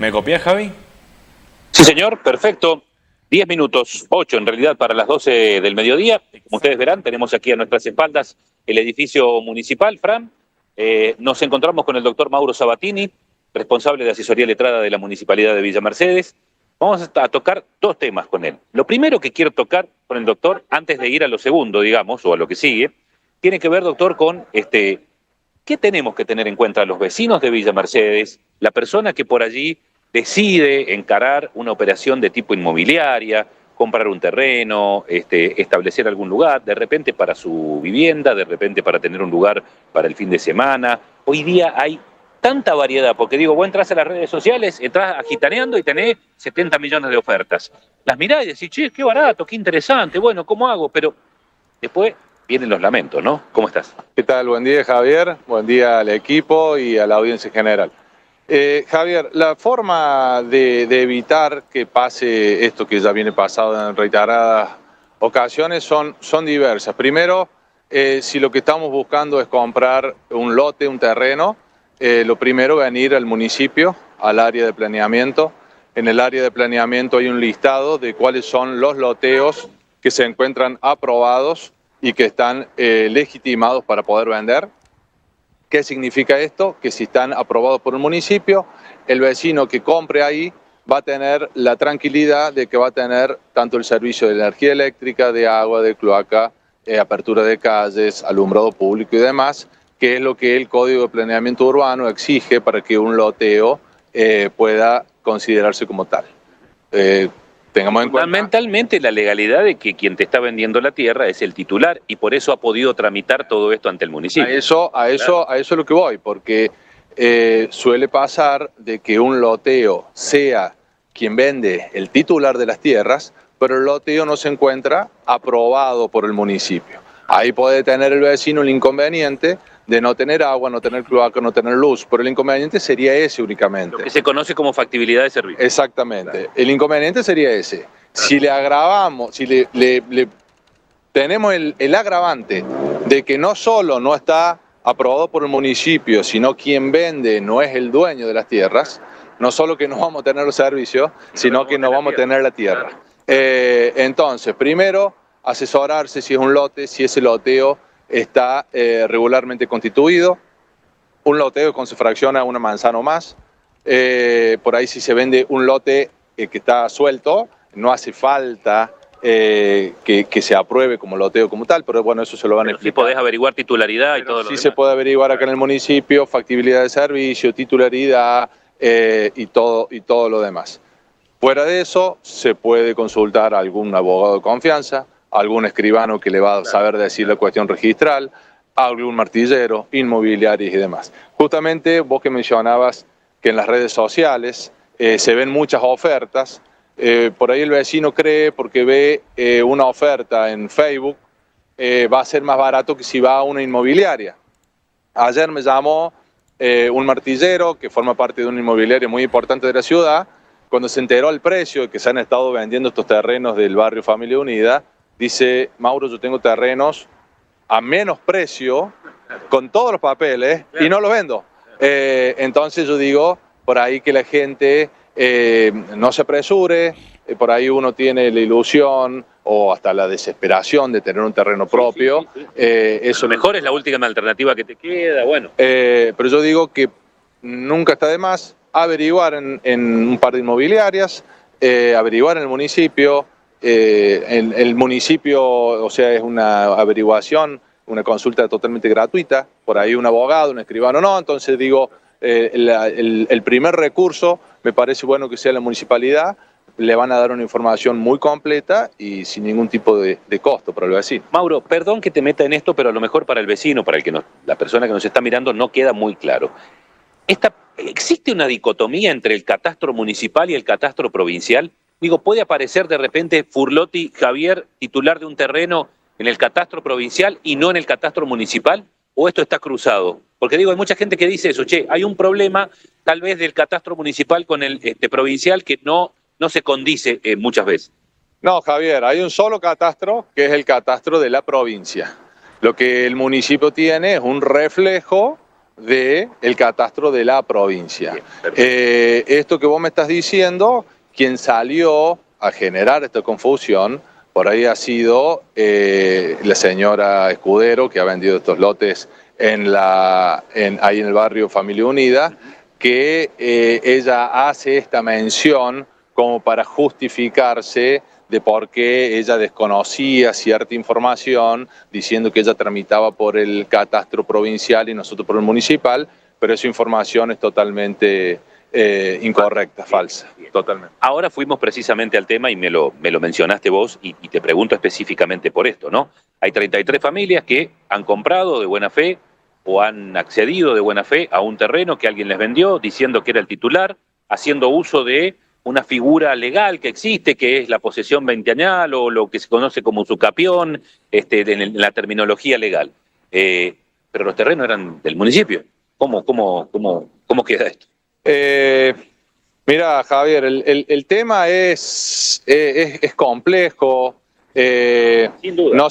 ¿Me copiás, Javi? Sí, señor, perfecto. 10 minutos, 8 en realidad para las 12 del mediodía. Como ustedes verán, tenemos aquí a nuestras espaldas el edificio municipal, Fran. Nos encontramos con el doctor Mauro Sabatini, responsable de asesoría letrada de la Municipalidad de Villa Mercedes. Vamos a tocar dos temas con él. Lo primero que quiero tocar con el doctor, antes de ir a lo segundo, digamos, o a lo que sigue, tiene que ver, doctor, con ¿qué tenemos que tener en cuenta los vecinos de Villa Mercedes, la persona que por allí decide encarar una operación de tipo inmobiliaria, comprar un terreno, establecer algún lugar, de repente para su vivienda, de repente para tener un lugar para el fin de semana? Hoy día hay tanta variedad, porque digo, vos entras a las redes sociales, entras agitaneando y tenés 70 millones de ofertas. Las mirás y decís, che, qué barato, qué interesante, bueno, ¿cómo hago? Pero después vienen los lamentos, ¿no? ¿Cómo estás? ¿Qué tal? Buen día, Javier. Buen día al equipo y a la audiencia en general. Javier, la forma de evitar que pase esto que ya viene pasado en reiteradas ocasiones son diversas. Primero, si lo que estamos buscando es comprar un lote, un terreno, lo primero venir al municipio, al área de planeamiento. En el área de planeamiento hay un listado de cuáles son los loteos que se encuentran aprobados y que están legitimados para poder vender. ¿Qué significa esto? Que si están aprobados por el municipio, el vecino que compre ahí va a tener la tranquilidad de que va a tener tanto el servicio de energía eléctrica, de agua, de cloaca, apertura de calles, alumbrado público y demás, que es lo que el Código de Planeamiento Urbano exige para que un loteo pueda considerarse como tal. Tengamos en cuenta Fundamentalmente la legalidad de que quien te está vendiendo la tierra es el titular y por eso ha podido tramitar todo esto ante el municipio. a eso es lo que voy, porque suele pasar de que un loteo sea quien vende el titular de las tierras, pero el loteo no se encuentra aprobado por el municipio. Ahí puede tener el vecino el inconveniente de no tener agua, no tener cloaca, no tener luz, pero el inconveniente sería ese únicamente. Lo que se conoce como factibilidad de servicio. Exactamente. Claro. El inconveniente sería ese. Si le agravamos, si le tenemos el agravante de que no solo no está aprobado por el municipio, sino quien vende no es el dueño de las tierras, no solo que no vamos a tener los servicios, sino que no vamos a tener la tierra. Entonces, primero, asesorarse si es un lote, si ese loteo está regularmente constituido. Un loteo con se fracciona una manzana o más. Por ahí si se vende un lote que está suelto, no hace falta que se apruebe como loteo como tal, pero bueno, eso se lo van a explicar. Sí podés averiguar titularidad y todo lo demás. Sí se puede averiguar acá en el municipio, factibilidad de servicio, titularidad y todo lo demás. Fuera de eso, se puede consultar a algún abogado de confianza, algún escribano que le va a saber decir la cuestión registral, algún martillero, inmobiliarios y demás. Justamente vos que mencionabas que en las redes sociales se ven muchas ofertas, por ahí el vecino cree porque ve una oferta en Facebook, va a ser más barato que si va a una inmobiliaria. Ayer me llamó un martillero que forma parte de una inmobiliaria muy importante de la ciudad. Cuando se enteró el precio de que se han estado vendiendo estos terrenos del barrio Familia Unida, dice: Mauro, yo tengo terrenos a menos precio, con todos los papeles, y no los vendo. Entonces yo digo, por ahí que la gente no se apresure, por ahí uno tiene la ilusión o hasta la desesperación de tener un terreno propio. Eso mejor es la última alternativa que te queda, bueno. Pero yo digo que nunca está de más averiguar en un par de inmobiliarias, averiguar en el municipio. El municipio, o sea, es una averiguación, una consulta totalmente gratuita, por ahí un abogado, un escribano no, entonces digo, el primer recurso me parece bueno que sea la municipalidad, le van a dar una información muy completa y sin ningún tipo de costo para el vecino. Mauro, perdón que te meta en esto, pero a lo mejor para el vecino, para la persona que nos está mirando, no queda muy claro. ¿Existe una dicotomía entre el catastro municipal y el catastro provincial? Digo, ¿puede aparecer de repente Furlotti Javier, titular de un terreno, en el catastro provincial y no en el catastro municipal? ¿O esto está cruzado? Porque digo, hay mucha gente que dice eso, che, hay un problema tal vez del catastro municipal con el provincial que no se condice muchas veces. No, Javier, hay un solo catastro que es el catastro de la provincia. Lo que el municipio tiene es un reflejo del catastro de la provincia. Bien, Esto que vos me estás diciendo, quien salió a generar esta confusión, por ahí ha sido la señora Escudero, que ha vendido estos lotes ahí en el barrio Familia Unida, que ella hace esta mención como para justificarse de por qué ella desconocía cierta información, diciendo que ella tramitaba por el catastro provincial y nosotros por el municipal, pero esa información es totalmente incorrecta, falsa, totalmente. Ahora fuimos precisamente al tema y me lo mencionaste vos y te pregunto específicamente por esto, ¿no? Hay 33 familias que han comprado de buena fe o han accedido de buena fe a un terreno que alguien les vendió diciendo que era el titular, haciendo uso de una figura legal que existe, que es la posesión veinteañal o lo que se conoce como usucapión, en la terminología legal. Pero los terrenos eran del municipio. ¿Cómo queda esto? Mira, Javier, el tema es complejo. Sin duda. No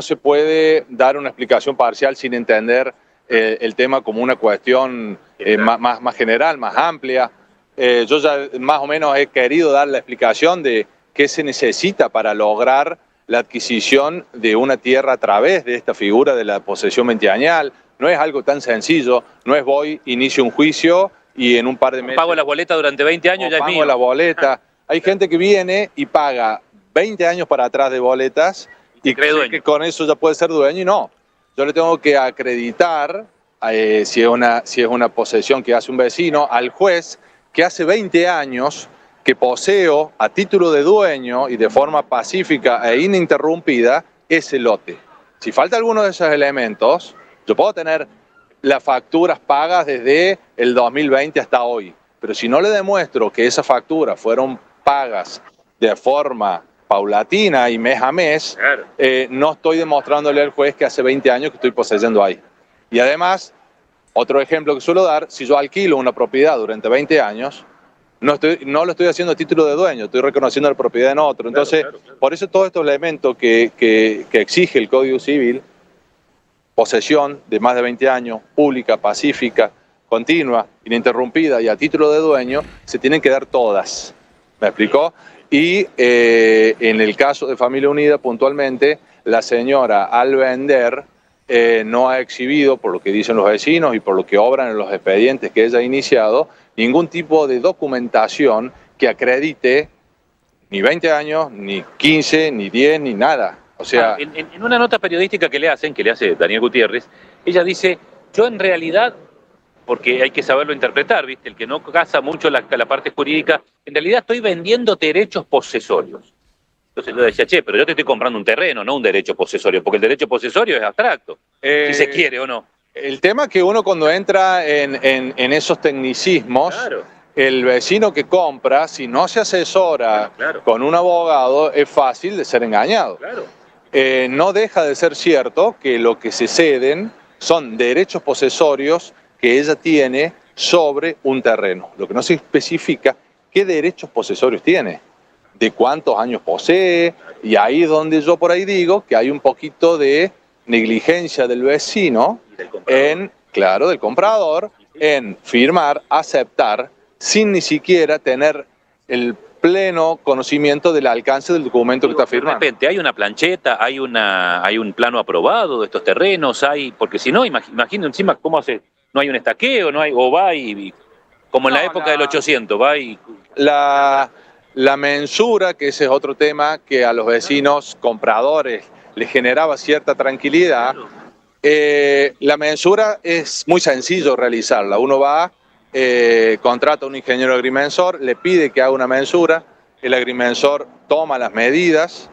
se puede dar una explicación parcial sin entender el tema como una cuestión más general, más amplia. Yo ya más o menos he querido dar la explicación de qué se necesita para lograr la adquisición de una tierra a través de esta figura de la posesión veinteañal. No es algo tan sencillo, no es voy, inicio un juicio y en un par de meses... Pago la boleta durante 20 años, ya es mío. Pago la boleta. Hay gente que viene y paga 20 años para atrás de boletas y cree que con eso ya puede ser dueño y no. Yo le tengo que acreditar, si es una posesión que hace un vecino, al juez que hace 20 años que poseo a título de dueño y de forma pacífica e ininterrumpida ese lote. Si falta alguno de esos elementos, yo puedo tener las facturas pagas desde el 2020 hasta hoy, pero si no le demuestro que esas facturas fueron pagas de forma paulatina y mes a mes, Claro. No estoy demostrándole al juez que hace 20 años que estoy poseyendo ahí. Y además, otro ejemplo que suelo dar, si yo alquilo una propiedad durante 20 años, no lo estoy haciendo a título de dueño, estoy reconociendo la propiedad en otro. Entonces, claro. Por eso todos estos elementos que exige el Código Civil, posesión de más de 20 años, pública, pacífica, continua, ininterrumpida y a título de dueño, se tienen que dar todas. ¿Me explicó? Y en el caso de Familia Unida, puntualmente, la señora al vender no ha exhibido, por lo que dicen los vecinos y por lo que obran en los expedientes que ella ha iniciado, ningún tipo de documentación que acredite ni 20 años, ni 15, ni 10, ni nada. O sea, en una nota periodística que le hace Daniel Gutiérrez, ella dice, yo en realidad, porque hay que saberlo interpretar, ¿viste? El que no casa mucho la parte jurídica, en realidad estoy vendiendo derechos posesorios. Entonces yo decía, che, pero yo te estoy comprando un terreno, no un derecho posesorio, porque el derecho posesorio es abstracto, si se quiere o no. El tema es que uno cuando entra en esos tecnicismos, claro, el vecino que compra, si no se asesora con un abogado, es fácil de ser engañado. Claro. No deja de ser cierto que lo que se ceden son derechos posesorios que ella tiene sobre un terreno. Lo que no se especifica qué derechos posesorios tiene, de cuántos años posee, y ahí es donde yo por ahí digo que hay un poquito de negligencia del vecino del comprador, en firmar, aceptar, sin ni siquiera tener el pleno conocimiento del alcance del documento que está firmando. De repente, hay una plancheta, hay un plano aprobado de estos terrenos, porque si no, imagino encima cómo hace, no hay un estaqueo, no hay, o va y como en la época del 800, va y... La mensura, que ese es otro tema que a los vecinos compradores les generaba cierta tranquilidad. La mensura es muy sencillo realizarla. Uno va, contrata a un ingeniero agrimensor, le pide que haga una mensura, el agrimensor toma las medidas,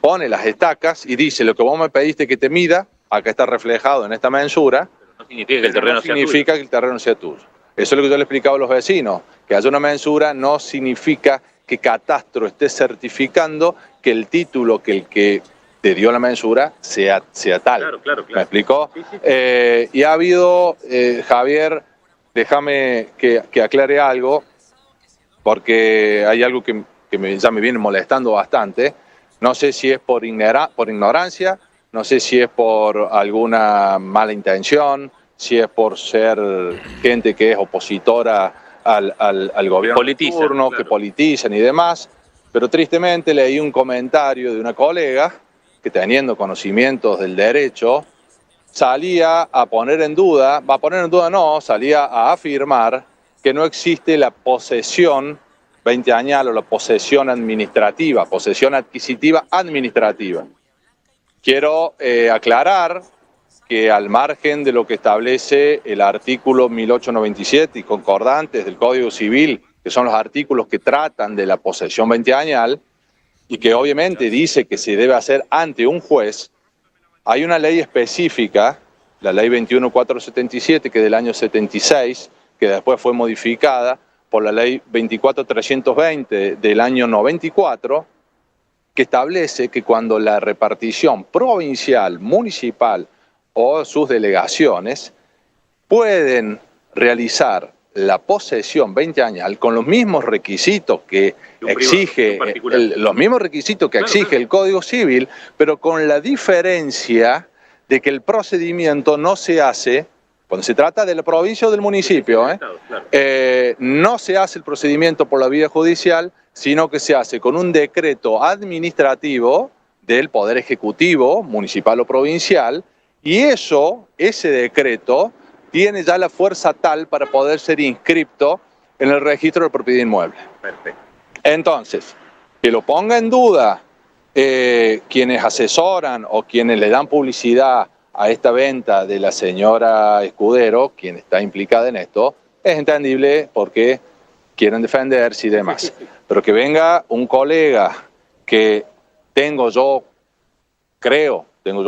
pone las estacas y dice, lo que vos me pediste que te mida, acá está reflejado en esta mensura, no significa que el terreno sea tuyo. Significa que el terreno sea tuyo. Eso es lo que yo le he explicado a los vecinos, que haya una mensura no significa que Catastro esté certificando que el título, que el que te dio la mensura, sea tal. Claro. ¿Me explicó? Sí. Y ha habido, Javier, déjame que aclare algo, porque hay algo que ya me viene molestando bastante. No sé si es por ignorancia, no sé si es por alguna mala intención, si es por ser gente que es opositora al gobierno de turno, claro, que politizan y demás, pero tristemente leí un comentario de una colega que, teniendo conocimientos del derecho, salía a poner en duda, salía a afirmar que no existe la posesión veinteañal o la posesión administrativa, posesión adquisitiva administrativa. Quiero aclarar que, al margen de lo que establece el artículo 1897 y concordantes del Código Civil, que son los artículos que tratan de la posesión veinteañal y que obviamente dice que se debe hacer ante un juez, hay una ley específica, la ley 21.477, que es del año 76, que después fue modificada por la ley 24.320 del año 94, que establece que cuando la repartición provincial, municipal o sus delegaciones pueden realizar la posesión veinteañal con los mismos requisitos que exige el Código Civil, pero con la diferencia de que el procedimiento no se hace, cuando se trata de la provincia o del municipio, no se hace el procedimiento por la vía judicial, sino que se hace con un decreto administrativo del Poder Ejecutivo, municipal o provincial, y ese decreto tiene ya la fuerza tal para poder ser inscripto en el registro de propiedad inmueble. Perfecto. Entonces, que lo ponga en duda quienes asesoran o quienes le dan publicidad a esta venta de la señora Escudero, quien está implicada en esto, es entendible porque quieren defenderse y demás. Pero que venga un colega que tengo yo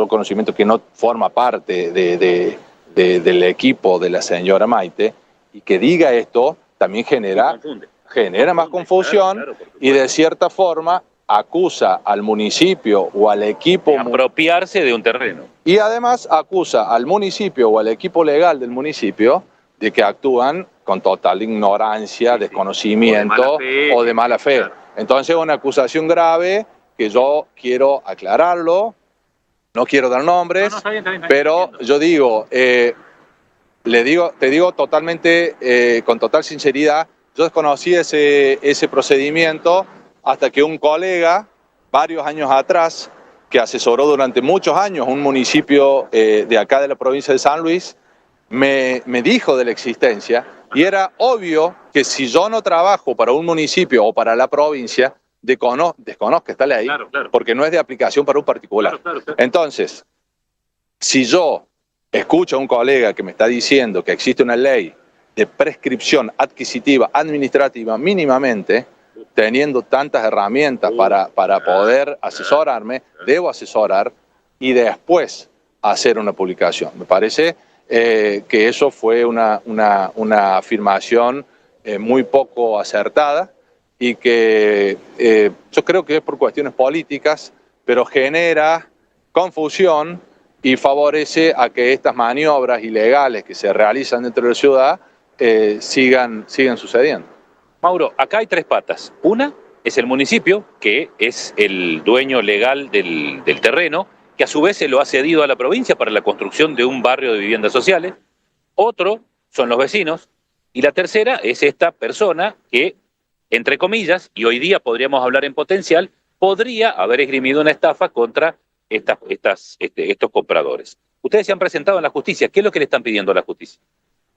conocimiento que no forma parte del equipo de la señora Maite, y que diga esto, también genera más confusión, y de cierta forma acusa al municipio o al equipo de apropiarse de un terreno. Y además acusa al municipio o al equipo legal del municipio de que actúan con total ignorancia, desconocimiento o de mala fe. Claro. Entonces, una acusación grave que yo quiero aclararlo. No quiero dar nombres, está bien, pero yo digo, te digo totalmente, con total sinceridad, yo desconocí ese procedimiento hasta que un colega, varios años atrás, que asesoró durante muchos años un municipio de acá de la provincia de San Luis, me dijo de la existencia, y era obvio que si yo no trabajo para un municipio o para la provincia, desconozca esta ley, claro, porque no es de aplicación para un particular. Claro. Entonces, si yo escucho a un colega que me está diciendo que existe una ley de prescripción adquisitiva administrativa mínimamente, teniendo tantas herramientas para poder asesorarme, debo asesorar y después hacer una publicación. Me parece que eso fue una afirmación muy poco acertada, y que yo creo que es por cuestiones políticas, pero genera confusión y favorece a que estas maniobras ilegales que se realizan dentro de la ciudad sigan sucediendo. Mauro, acá hay tres patas. Una es el municipio, que es el dueño legal del terreno, que a su vez se lo ha cedido a la provincia para la construcción de un barrio de viviendas sociales. Otro son los vecinos. Y la tercera es esta persona que, entre comillas, y hoy día podríamos hablar en potencial, podría haber esgrimido una estafa contra estos compradores. Ustedes se han presentado en la justicia. ¿Qué es lo que le están pidiendo a la justicia?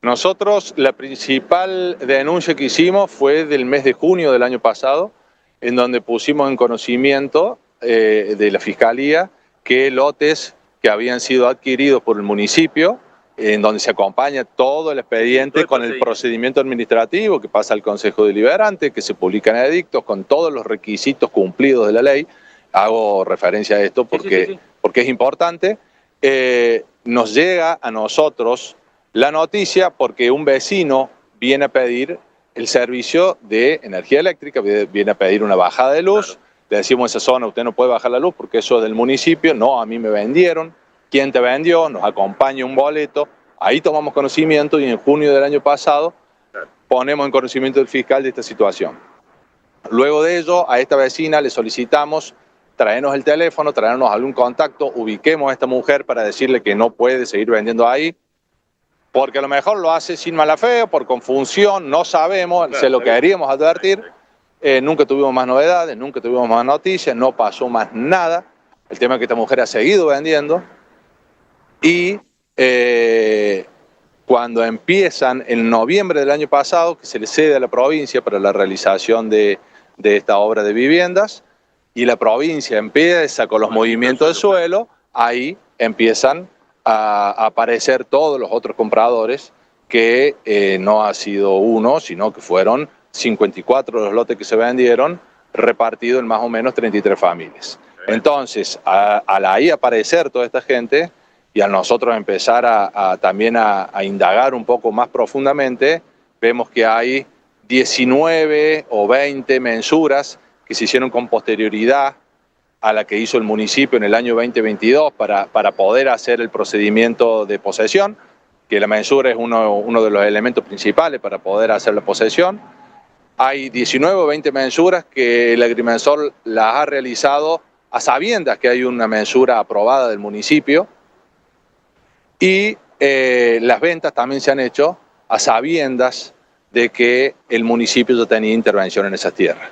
Nosotros, la principal denuncia que hicimos fue del mes de junio del año pasado, en donde pusimos en conocimiento de la Fiscalía que lotes que habían sido adquiridos por el municipio, en donde se acompaña todo el expediente con el procedimiento administrativo que pasa al Consejo Deliberante, que se publican edictos con todos los requisitos cumplidos de la ley. Hago referencia a esto porque es importante. Nos llega a nosotros la noticia porque un vecino viene a pedir el servicio de energía eléctrica, viene a pedir una bajada de luz. Claro. Le decimos: esa zona usted no puede bajar la luz porque eso es del municipio. No, a mí me vendieron. ¿Quién te vendió? Nos acompaña un boleto. Ahí tomamos conocimiento y en junio del año pasado ponemos en conocimiento del fiscal de esta situación. Luego de ello, a esta vecina le solicitamos traernos el teléfono, traernos algún contacto, ubiquemos a esta mujer para decirle que no puede seguir vendiendo ahí. porque a lo mejor lo hace sin mala fe o por confusión, no sabemos, Claro, se lo está bien. queríamos advertir. Nunca tuvimos más novedades, nunca tuvimos más noticias, no pasó más nada. El tema es que esta mujer ha seguido vendiendo y cuando empiezan en noviembre del año pasado, que se le cede a la provincia para la realización de esta obra de viviendas, y la provincia empieza con los movimientos de suelo, ahí empiezan a aparecer todos los otros compradores, que no ha sido uno, sino que fueron 54 los lotes que se vendieron, repartidos en más o menos 33 familias. Entonces, al ahí aparecer toda esta gente, y al nosotros empezar también a indagar un poco más profundamente, vemos que hay 19 o 20 mensuras que se hicieron con posterioridad a la que hizo el municipio en el año 2022 para poder hacer el procedimiento de posesión, que la mensura es uno de los elementos principales para poder hacer la posesión. Hay 19 o 20 mensuras que el agrimensor las ha realizado a sabiendas que hay una mensura aprobada del municipio, y las ventas también se han hecho a sabiendas de que el municipio ya tenía intervención en esas tierras.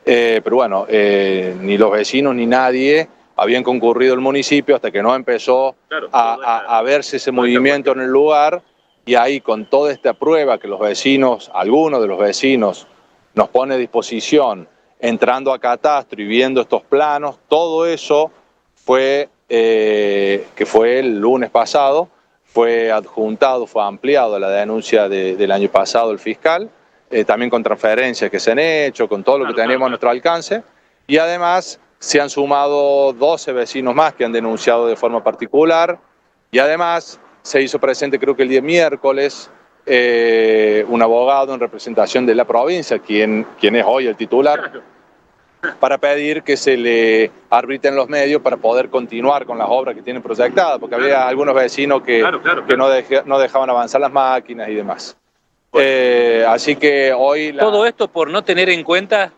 Pero bueno, ni los vecinos ni nadie habían concurrido al municipio hasta que no empezó a verse ese movimiento en el lugar, y ahí con toda esta prueba que los vecinos, algunos de los vecinos, nos pone a disposición, entrando a catastro y viendo estos planos, todo eso fue, que fue el lunes pasado, fue adjuntado, fue ampliado a la denuncia del año pasado el fiscal, también con transferencias que se han hecho, con todo lo que teníamos a nuestro alcance, y además se han sumado 12 vecinos más que han denunciado de forma particular, y además se hizo presente, creo que el día miércoles, un abogado en representación de la provincia, quien es hoy el titular, para pedir que se le arbitren los medios para poder continuar con las obras que tienen proyectadas, porque había algunos vecinos que no dejaban avanzar las máquinas y demás. Así que hoy... Todo esto por no tener en cuenta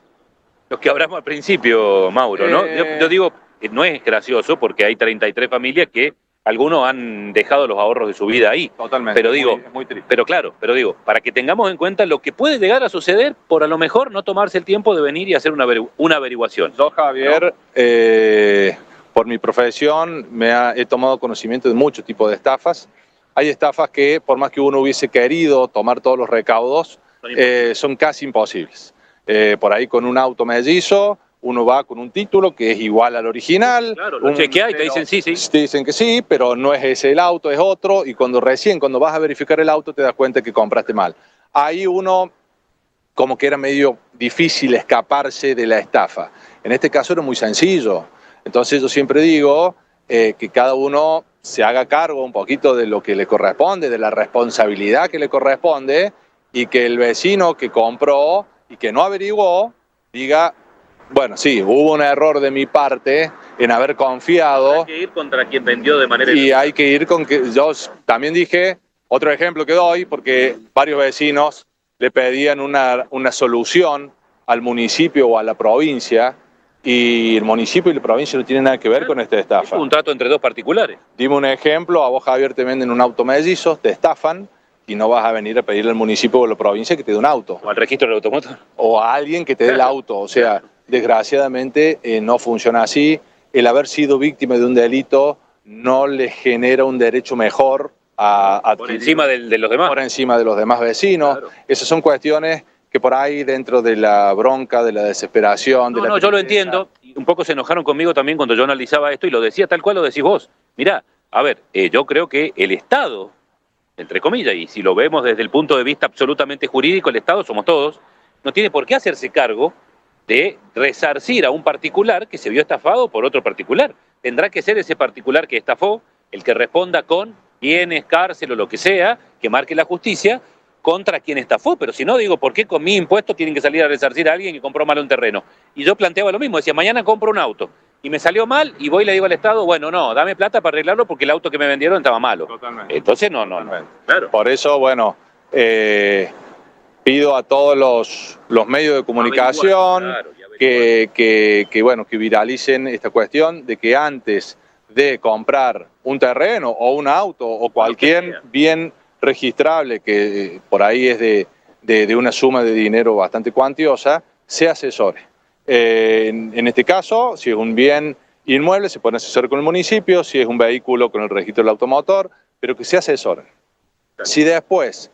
lo que hablamos al principio, Mauro, ¿no? Yo digo, no es gracioso porque hay 33 familias que algunos han dejado los ahorros de su vida ahí. Totalmente. Pero digo, es muy triste. pero claro, pero digo, para que tengamos en cuenta lo que puede llegar a suceder por a lo mejor no tomarse el tiempo de venir y hacer una averiguación. Yo, Javier, por mi profesión, he tomado conocimiento de muchos tipos de estafas. Hay estafas que, por más que uno hubiese querido tomar todos los recaudos, son casi imposibles. Por ahí con un auto mellizo, uno va con un título que es igual al original. Claro, lo chequea y te dicen sí, sí. Te dicen que sí, pero no es ese el auto, es otro, y cuando vas a verificar el auto te das cuenta que compraste mal. Ahí uno, como que era medio difícil escaparse de la estafa. En este caso era muy sencillo. Entonces yo siempre digo que cada uno se haga cargo un poquito de lo que le corresponde, de la responsabilidad que le corresponde, y que el vecino que compró y que no averiguó diga: bueno, sí, hubo un error de mi parte en haber confiado. Hay que ir contra quien vendió de manera... Y hay que ir con que... Yo también dije, otro ejemplo que doy, porque varios vecinos le pedían una solución al municipio o a la provincia, y el municipio y la provincia no tienen nada que ver con esta estafa. Es un trato entre dos particulares. Dime un ejemplo: a vos, Javier, te venden un auto mellizo, te estafan, y no vas a venir a pedirle al municipio o a la provincia que te dé un auto. O al registro del automotor. O a alguien que te dé el auto. O sea, desgraciadamente no funciona así. El haber sido víctima de un delito no le genera un derecho mejor a adquirir. Por encima de los demás. Por encima de los demás vecinos. Claro. Esas son cuestiones que por ahí, dentro de la bronca, de la desesperación... No, yo lo entiendo. Un poco se enojaron conmigo también cuando yo analizaba esto y lo decía tal cual lo decís vos. Mirá, a ver, yo creo que el Estado, entre comillas, y si lo vemos desde el punto de vista absolutamente jurídico, el Estado somos todos, no tiene por qué hacerse cargo de resarcir a un particular que se vio estafado por otro particular. Tendrá que ser ese particular que estafó el que responda con bienes, cárcel o lo que sea, que marque la justicia contra quien estafó. Pero si no, digo, ¿por qué con mi impuesto tienen que salir a resarcir a alguien que compró mal un terreno? Y yo planteaba lo mismo, decía, mañana compro un auto y me salió mal y voy y le digo al Estado, bueno, no, dame plata para arreglarlo porque el auto que me vendieron estaba malo. Totalmente. Entonces, no. Claro. Por eso, bueno, pido a todos los medios de comunicación que viralicen esta cuestión de que antes de comprar un terreno o un auto o cualquier bien registrable, que por ahí es de una suma de dinero bastante cuantiosa, se asesore. En este caso, si es un bien inmueble, se puede asesorar con el municipio, si es un vehículo con el registro del automotor, pero que se asesoren. Si después,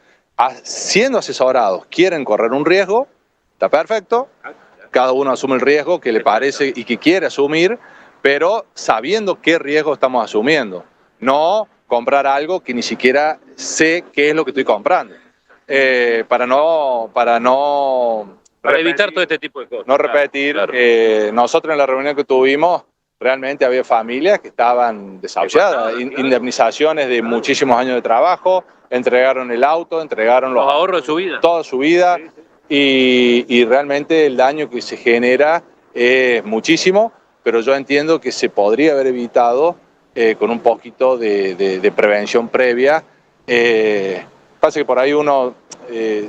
siendo asesorados, quieren correr un riesgo, está perfecto, cada uno asume el riesgo que le parece y que quiere asumir, pero sabiendo qué riesgo estamos asumiendo, no comprar algo que ni siquiera sé qué es lo que estoy comprando, para evitar todo este tipo de cosas. No repetir, claro. Nosotros en la reunión que tuvimos, realmente había familias que estaban desahuciadas, indemnizaciones de muchísimos años de trabajo, entregaron el auto, entregaron los ahorros de su vida. Toda su vida, y realmente el daño que se genera es muchísimo, pero yo entiendo que se podría haber evitado con un poquito de prevención previa. Pasa que por ahí uno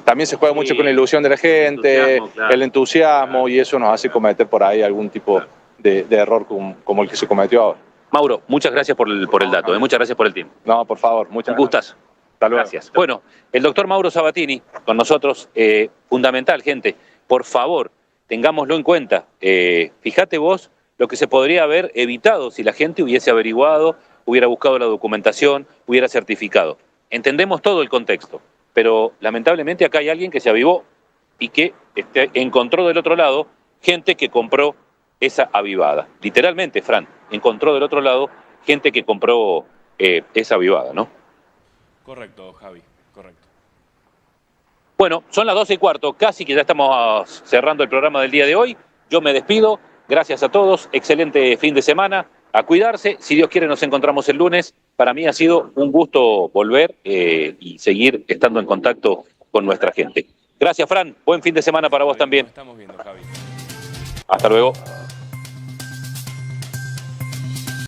también se juega mucho con la ilusión de la gente, el entusiasmo, y eso nos hace cometer por ahí algún tipo de error como el que se cometió ahora. Mauro, muchas gracias por el dato, muchas gracias por el tiempo. No, por favor, muchas gracias. Hasta luego. Gracias. Bueno, el doctor Mauro Sabatini con nosotros, fundamental, gente, por favor, tengámoslo en cuenta. Fíjate vos lo que se podría haber evitado si la gente hubiese averiguado, hubiera buscado la documentación, hubiera certificado. Entendemos todo el contexto, pero lamentablemente acá hay alguien que se avivó y que encontró del otro lado gente que compró esa avivada. Literalmente, Fran, encontró del otro lado gente que compró esa avivada, ¿no? Correcto, Javi, correcto. Bueno, son las 12:15, casi que ya estamos cerrando el programa del día de hoy. Yo me despido, gracias a todos, excelente fin de semana, a cuidarse, si Dios quiere nos encontramos el lunes. Para mí ha sido un gusto volver y seguir estando en contacto con nuestra gente. Gracias, Fran, buen fin de semana para vos también. Nos estamos viendo, Javi. Hasta luego.